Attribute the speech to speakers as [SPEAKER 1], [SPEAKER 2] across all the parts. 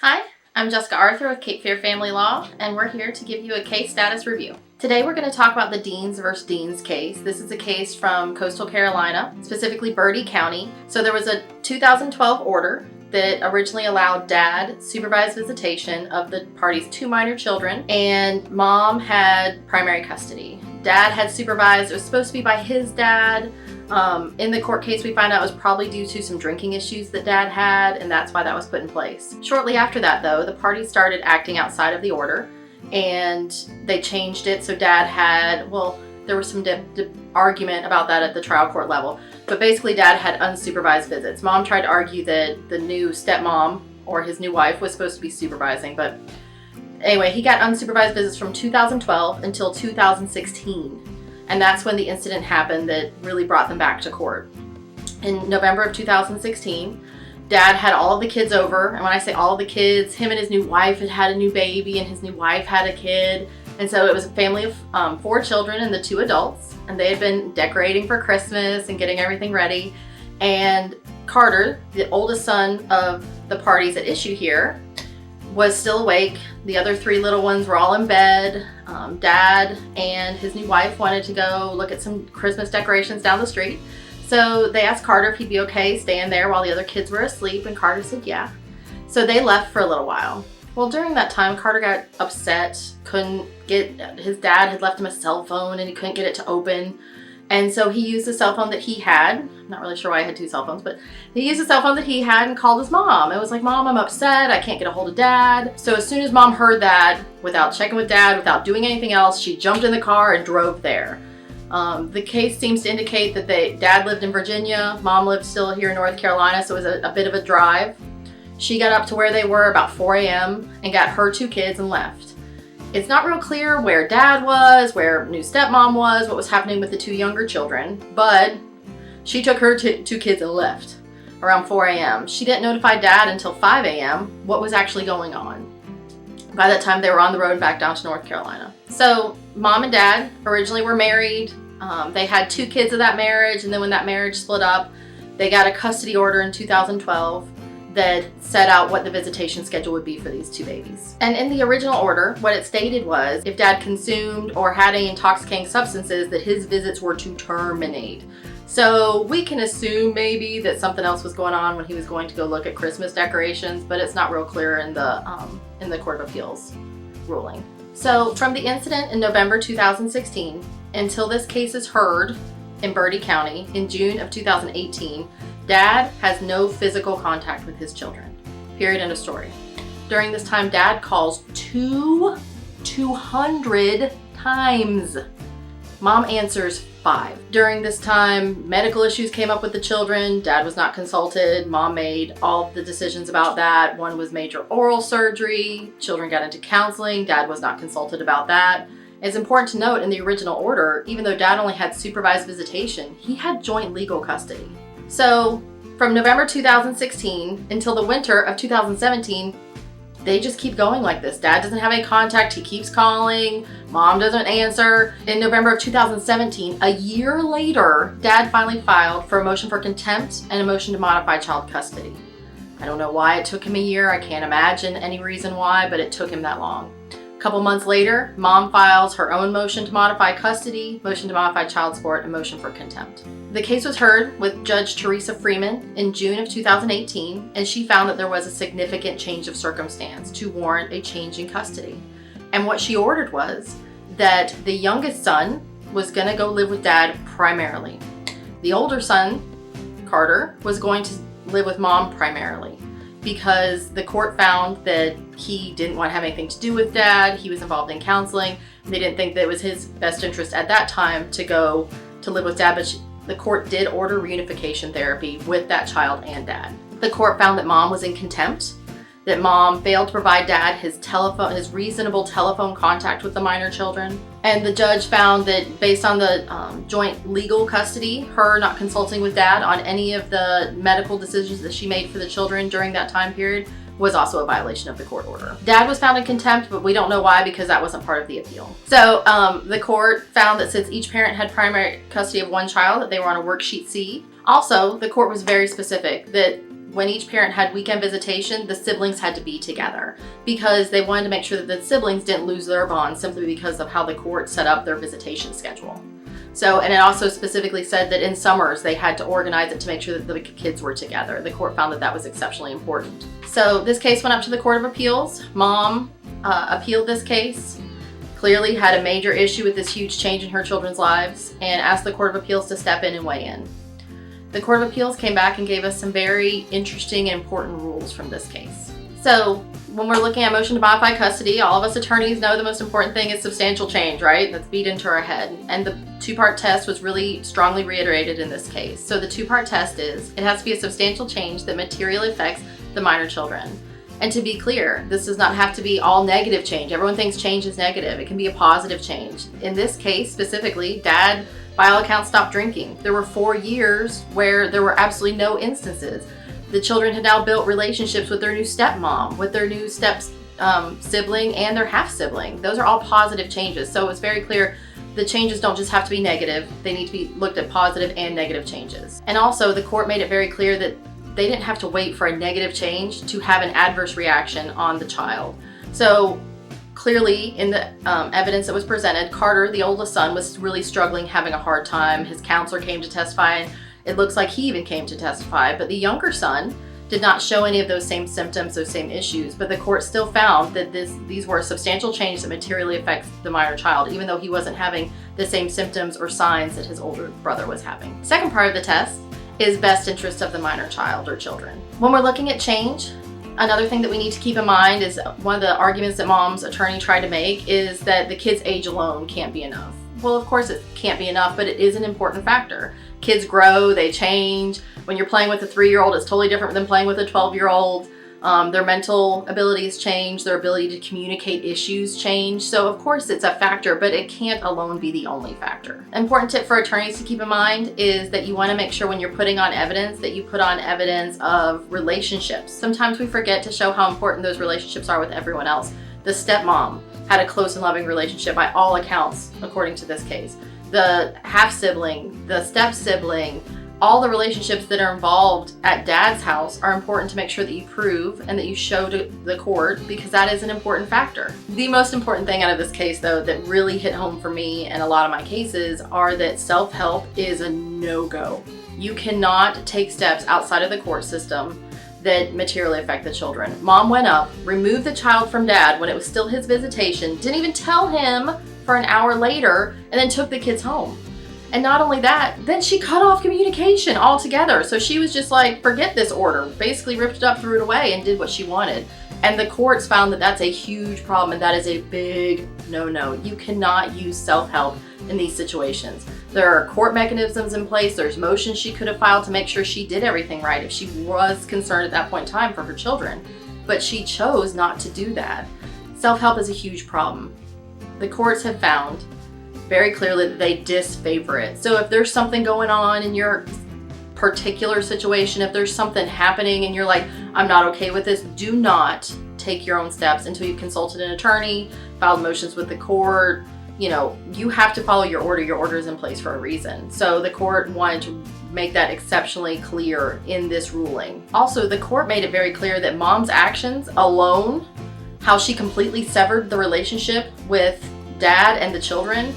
[SPEAKER 1] Hi, I'm Jessica Arthur with Cape Fear Family Law, and we're here to give you a case status review. Today we're going to talk about the Deans versus Deans case. This is a case from Coastal Carolina, specifically Bertie County. So there was a 2012 order that originally allowed dad supervised visitation of the party's 2 minor children, and mom had primary custody. Dad had supervised. It was supposed to be by his dad. In the court case, we found out it was probably due to some drinking issues that dad had, and that's why that was put in place. Shortly after that, though, the parties started acting outside of the order, and they changed it. So dad had, there was some argument about that at the trial court level, but basically dad had unsupervised visits. Mom tried to argue that the new stepmom or his new wife was supposed to be supervising, but anyway, he got unsupervised visits from 2012 until 2016. And that's when the incident happened that really brought them back to court. In November of 2016, dad had all of the kids over. And when I say all of the kids, him and his new wife had a new baby, and his new wife had a kid. And so it was a family of 4 children and the 2 adults. And they had been decorating for Christmas and getting everything ready. And Carter, the oldest son of the parties at issue here, was still awake. The other 3 little ones were all in bed. Dad and his new wife wanted to go look at some Christmas decorations down the street. So they asked Carter if he'd be okay staying there while the other kids were asleep, and Carter said yeah. So they left for a little while. Well, during that time, Carter got upset, his dad had left him a cell phone and he couldn't get it to open. And so he used the cell phone that he had. I'm not really sure why I had 2 cell phones, but he used the cell phone that he had and called his mom. It was like, Mom, I'm upset. I can't get a hold of Dad. So as soon as Mom heard that, without checking with Dad, without doing anything else, she jumped in the car and drove there. The case seems to indicate that Dad lived in Virginia. Mom lived still here in North Carolina, so it was a bit of a drive. She got up to where they were about 4 a.m. and got her 2 kids and left. It's not real clear where Dad was, where new stepmom was, what was happening with the 2 younger children, but she took her 2 kids and left around 4 a.m. She didn't notify Dad until 5 a.m. what was actually going on. By that time, they were on the road back down to North Carolina. So Mom and Dad originally were married. They had 2 kids of that marriage, and then when that marriage split up, they got a custody order in 2012 that set out what the visitation schedule would be for these 2 babies. And in the original order, what it stated was if Dad consumed or had any intoxicating substances, that his visits were to terminate. So we can assume maybe that something else was going on when he was going to go look at Christmas decorations, but it's not real clear in the Court of Appeals ruling. So from the incident in November 2016 until this case is heard in Bertie County in June of 2018, Dad has no physical contact with his children. Period, end of story. During this time, Dad calls 200 times. Mom answers 5. During this time, medical issues came up with the children. Dad was not consulted. Mom made all of the decisions about that. One was major oral surgery. Children got into counseling. Dad was not consulted about that. It's important to note in the original order, even though Dad only had supervised visitation, he had joint legal custody. So from November 2016 until the winter of 2017, they just keep going like this. Dad doesn't have any contact. He keeps calling. Mom doesn't answer. In November of 2017, a year later, Dad finally filed for a motion for contempt and a motion to modify child custody. I don't know why it took him a year. I can't imagine any reason why, but it took him that long. A couple months later, Mom files her own motion to modify custody, motion to modify child support, and motion for contempt. The case was heard with Judge Teresa Freeman in June of 2018, and she found that there was a significant change of circumstance to warrant a change in custody. And what she ordered was that the youngest son was going to go live with Dad primarily. The older son, Carter, was going to live with Mom primarily, because the court found that he didn't want to have anything to do with Dad. He was involved in counseling. They didn't think that it was his best interest at that time to go to live with Dad, but the court did order reunification therapy with that child and Dad. The court found that Mom was in contempt, that Mom failed to provide Dad his reasonable telephone contact with the minor children. And the judge found that based on the joint legal custody, her not consulting with Dad on any of the medical decisions that she made for the children during that time period was also a violation of the court order. Dad was found in contempt, but we don't know why, because that wasn't part of the appeal. So the court found that since each parent had primary custody of one child, that they were on a worksheet C. Also, the court was very specific that when each parent had weekend visitation, the siblings had to be together because they wanted to make sure that the siblings didn't lose their bond simply because of how the court set up their visitation schedule. So, and it also specifically said that in summers they had to organize it to make sure that the kids were together. The court found that that was exceptionally important. So this case went up to the Court of Appeals. Mom appealed this case, clearly had a major issue with this huge change in her children's lives, and asked the Court of Appeals to step in and weigh in. The Court of Appeals came back and gave us some very interesting and important rules from this case. So when we're looking at motion to modify custody, all of us attorneys know the most important thing is substantial change, right? That's beat into our head. And the two-part test was really strongly reiterated in this case. So the two-part test is, it has to be a substantial change that materially affects the minor children. And to be clear, this does not have to be all negative change. Everyone thinks change is negative. It can be a positive change. In this case specifically, Dad, by all accounts, stopped drinking. There were 4 years where there were absolutely no instances. The children had now built relationships with their new stepmom, with their new sibling, and their half-sibling. Those are all positive changes. So it's very clear the changes don't just have to be negative. They need to be looked at positive and negative changes. And also the court made it very clear that they didn't have to wait for a negative change to have an adverse reaction on the child. So clearly in the evidence that was presented, Carter, the oldest son, was really struggling, having a hard time. His counselor came to testify, and it looks like he even came to testify, but the younger son did not show any of those same symptoms, those same issues, but the court still found that these were a substantial change that materially affects the minor child, even though he wasn't having the same symptoms or signs that his older brother was having. Second part of the test is best interest of the minor child or children. When we're looking at change, another thing that we need to keep in mind is one of the arguments that Mom's attorney tried to make is that the kid's age alone can't be enough. Well, of course it can't be enough, but it is an important factor. Kids grow, they change. When you're playing with a 3-year-old, it's totally different than playing with a 12-year-old. Their mental abilities change, their ability to communicate issues change. So of course it's a factor, but it can't alone be the only factor. Important tip for attorneys to keep in mind is that you want to make sure when you're putting on evidence that you put on evidence of relationships. Sometimes we forget to show how important those relationships are with everyone else. The stepmom had a close and loving relationship by all accounts, according to this case. The half-sibling, the step-sibling, all the relationships that are involved at Dad's house are important to make sure that you prove and that you show to the court, because that is an important factor. The most important thing out of this case, though, that really hit home for me and a lot of my cases are that self-help is a no-go. You cannot take steps outside of the court system that materially affect the children. Mom went up, removed the child from Dad when it was still his visitation, didn't even tell him for an hour later, and then took the kids home. And not only that, then she cut off communication altogether. So she was just like, forget this order, basically ripped it up, threw it away, and did what she wanted. And the courts found that that's a huge problem, and that is a big no-no. You cannot use self-help in these situations. There are court mechanisms in place. There's motions she could have filed to make sure she did everything right if she was concerned at that point in time for her children. But she chose not to do that. Self-help is a huge problem. The courts have found very clearly that they disfavor it. So if there's something going on in your particular situation, if there's something happening and you're like, I'm not okay with this, do not take your own steps until you've consulted an attorney, filed motions with the court. You know, you have to follow your order. Your order is in place for a reason. So the court wanted to make that exceptionally clear in this ruling. Also, the court made it very clear that Mom's actions alone, how she completely severed the relationship with Dad and the children,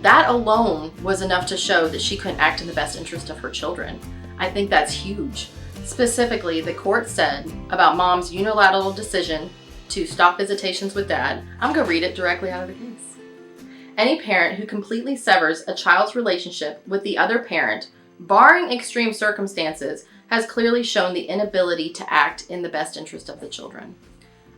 [SPEAKER 1] that alone was enough to show that she couldn't act in the best interest of her children. I think that's huge. Specifically, the court said about Mom's unilateral decision to stop visitations with Dad. I'm going to read it directly out of the case. Any parent who completely severs a child's relationship with the other parent, barring extreme circumstances, has clearly shown the inability to act in the best interest of the children.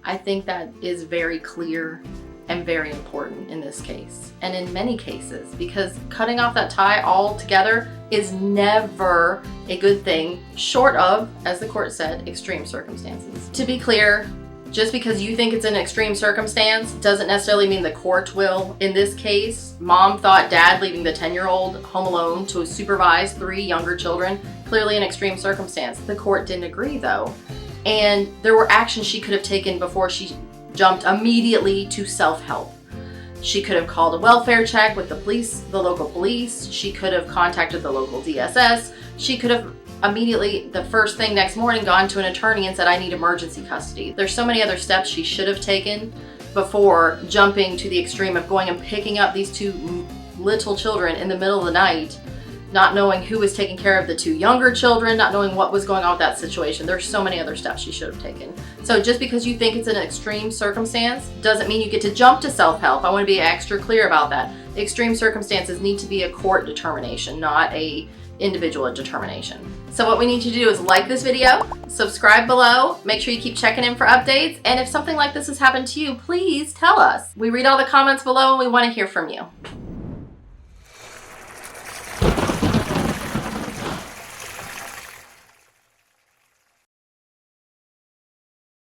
[SPEAKER 1] I think that is very clear and very important in this case, and in many cases, because cutting off that tie altogether is never a good thing, short of, as the court said, extreme circumstances. To be clear, just because you think it's an extreme circumstance doesn't necessarily mean the court will. In this case, Mom thought Dad leaving the 10-year-old home alone to supervise 3 younger children, clearly an extreme circumstance. The court didn't agree though, and there were actions she could have taken before she jumped immediately to self-help. She could have called a welfare check with the police, the local police. She could have contacted the local DSS. She could have immediately the first thing next morning gone to an attorney and said, I need emergency custody. There's so many other steps she should have taken before jumping to the extreme of going and picking up these two little children in the middle of the night, not knowing who was taking care of the two younger children, not knowing what was going on with that situation. There's so many other steps she should have taken. So just because you think it's an extreme circumstance doesn't mean you get to jump to self-help. I want to be extra clear about that. Extreme circumstances need to be a court determination, not a individual determination. So what we need you to do is like this video, subscribe below, make sure you keep checking in for updates, and if something like this has happened to you, please tell us. We read all the comments below and we want to hear from you.